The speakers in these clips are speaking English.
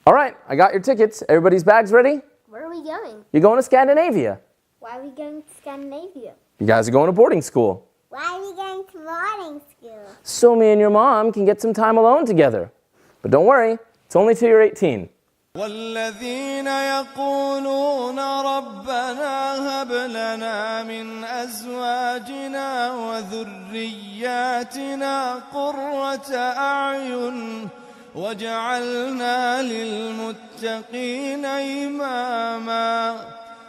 All right, I got your tickets. Everybody's bags ready? Where are we going? You're going to Scandinavia. Why are we going to Scandinavia? You guys are going to boarding school. Why are we going to boarding school? So me and your mom can get some time alone together. But don't worry, it's only till you're 18. والذين يقولون ربنا هب لنا من أزواجنا وذرياتنا قرة أعين وجعلنا للمتقين إماما.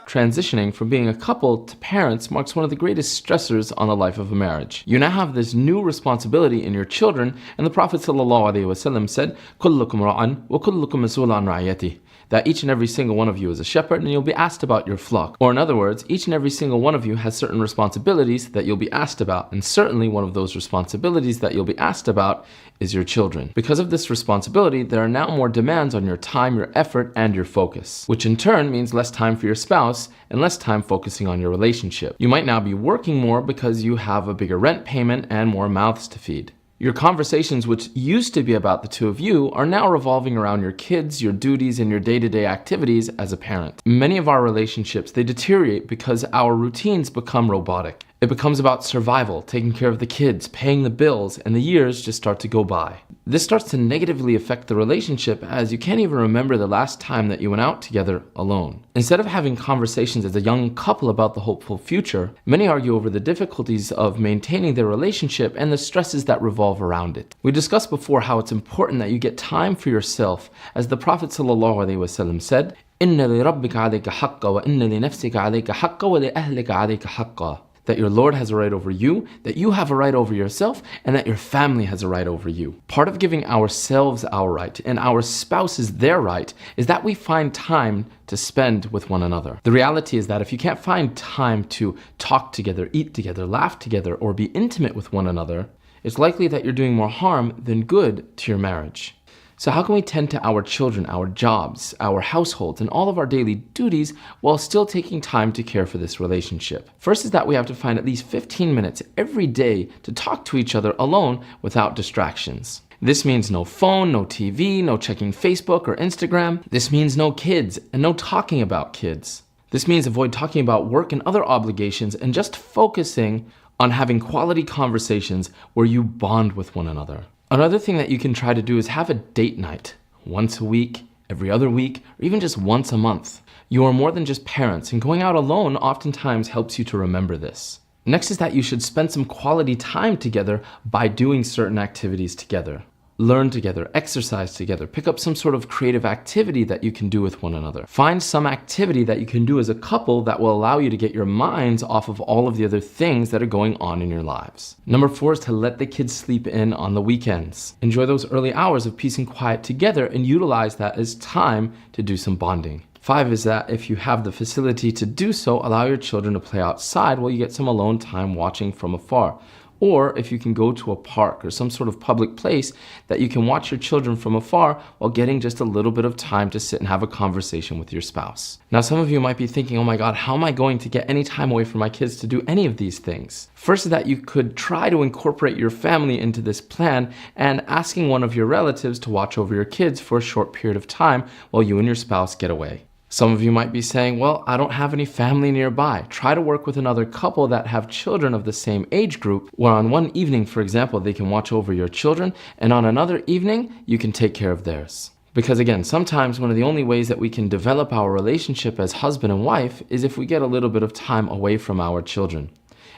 Transitioning from being a couple to parents marks one of the greatest stressors on the life of a marriage. You now have this new responsibility in your children, and the Prophet ﷺ said, كُلُّكُمْ رَعًا وَكُلُّكُمْ مَسْئُولٌ عَنْ رَعِيَّتِهِ, that each and every single one of you is a shepherd and you'll be asked about your flock. Or in other words, each and every single one of you has certain responsibilities that you'll be asked about, and certainly one of those responsibilities that you'll be asked about is your children. Because of this responsibility, there are now more demands on your time, your effort, and your focus, which in turn means less time for your spouse and less time focusing on your relationship. You might now be working more because you have a bigger rent payment and more mouths to feed. Your conversations, which used to be about the two of you, are now revolving around your kids, your duties, and your day-to-day activities as a parent. Many of our relationships, they deteriorate because our routines become robotic. It becomes about survival, taking care of the kids, paying the bills, and the years just start to go by. This starts to negatively affect the relationship as you can't even remember the last time that you went out together alone. Instead of having conversations as a young couple about the hopeful future, many argue over the difficulties of maintaining their relationship and the stresses that revolve around it. We discussed before how it's important that you get time for yourself, as the Prophet ﷺ said, إِنَّ لِرَبِّكَ عَلَيْكَ حَقًّا وَإِنَّ لِنَفْسِكَ عَلَيْكَ حَقًّا وَلِأَهْلِكَ عَلَيْكَ حَقًّا, that your Lord has a right over you, that you have a right over yourself, and that your family has a right over you. Part of giving ourselves our right and our spouses their right is that we find time to spend with one another. The reality is that if you can't find time to talk together, eat together, laugh together, or be intimate with one another, it's likely that you're doing more harm than good to your marriage. So how can we tend to our children, our jobs, our households, and all of our daily duties while still taking time to care for this relationship? First is that we have to find at least 15 minutes every day to talk to each other alone without distractions. This means no phone, no TV, no checking Facebook or Instagram. This means no kids and no talking about kids. This means avoid talking about work and other obligations and just focusing on having quality conversations where you bond with one another. Another thing that you can try to do is have a date night once a week, every other week, or even just once a month. You are more than just parents, and going out alone oftentimes helps you to remember this. Next is that you should spend some quality time together by doing certain activities together. Learn together, exercise together, pick up some sort of creative activity that you can do with one another. Find some activity that you can do as a couple that will allow you to get your minds off of all of the other things that are going on in your lives. Number 4 is to let the kids sleep in on the weekends. Enjoy those early hours of peace and quiet together and utilize that as time to do some bonding. 5 is that if you have the facility to do so, allow your children to play outside while you get some alone time watching from afar. Or if you can go to a park or some sort of public place that you can watch your children from afar while getting just a little bit of time to sit and have a conversation with your spouse. Now, some of you might be thinking, oh my God, how am I going to get any time away from my kids to do any of these things? First is that you could try to incorporate your family into this plan and asking one of your relatives to watch over your kids for a short period of time while you and your spouse get away. Some of you might be saying, well, I don't have any family nearby. Try to work with another couple that have children of the same age group, where on one evening, for example, they can watch over your children, and on another evening, you can take care of theirs. Because again, sometimes one of the only ways that we can develop our relationship as husband and wife is if we get a little bit of time away from our children.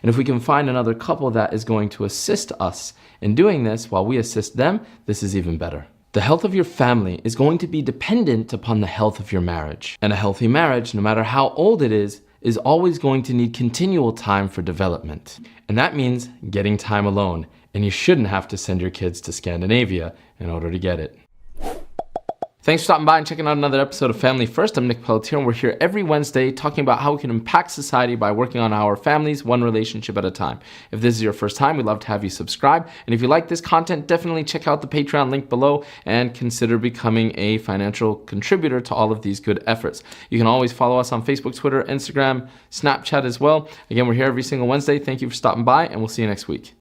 And if we can find another couple that is going to assist us in doing this while we assist them, this is even better. The health of your family is going to be dependent upon the health of your marriage. And a healthy marriage, no matter how old it is always going to need continual time for development. And that means getting time alone. And you shouldn't have to send your kids to Scandinavia in order to get it. Thanks for stopping by and checking out another episode of Family First. I'm Nick Pelletier, and we're here every Wednesday talking about how we can impact society by working on our families one relationship at a time. If this is your first time, we'd love to have you subscribe. And if you like this content, definitely check out the Patreon link below and consider becoming a financial contributor to all of these good efforts. You can always follow us on Facebook, Twitter, Instagram, Snapchat as well. Again, we're here every single Wednesday. Thank you for stopping by, and we'll see you next week.